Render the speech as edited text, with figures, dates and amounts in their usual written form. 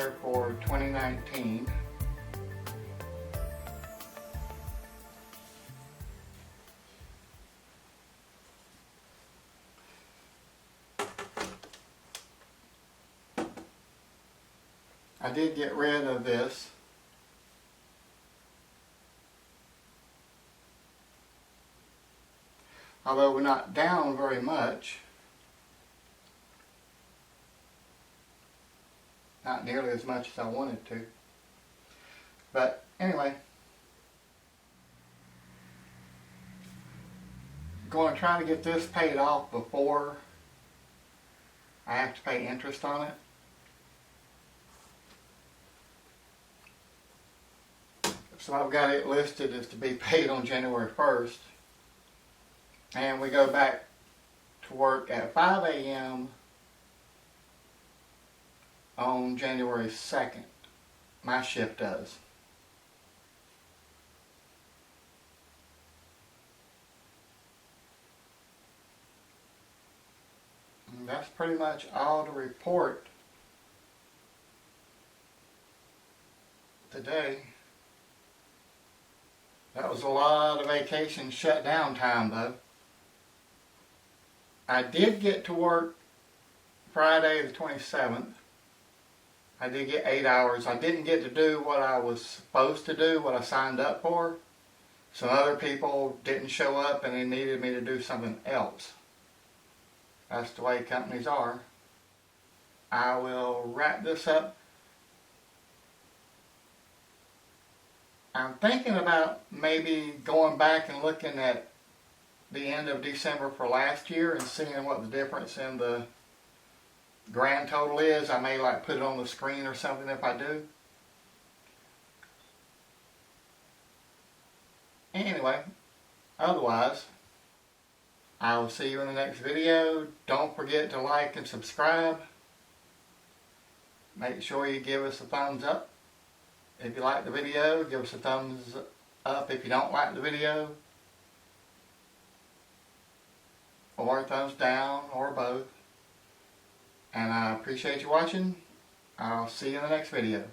here for 2019. I did get rid of this. Although we're not down very much. Not nearly as much as I wanted to. But anyway, going to try to get this paid off before I have to pay interest on it. So I've got it listed as to be paid on January 1st. And we go back to work at 5 a.m. on January 2nd. My shift does. And that's pretty much all to report today. That was a lot of vacation shutdown time though. I did get to work Friday the 27th. I did get 8 hours. I didn't get to do what I was supposed to do, what I signed up for. Some other people didn't show up and they needed me to do something else. That's the way companies are. I will wrap this up. I'm thinking about maybe going back and looking at the end of December for last year and seeing what the difference in the grand total is. I may like put it on the screen or something if I do. Anyway, otherwise, I will see you in the next video. Don't forget to like and subscribe. Make sure you give us a thumbs up. If you like the video, give us a thumbs up if you don't like the video. Or a thumbs down, or both. And I appreciate you watching. I'll see you in the next video.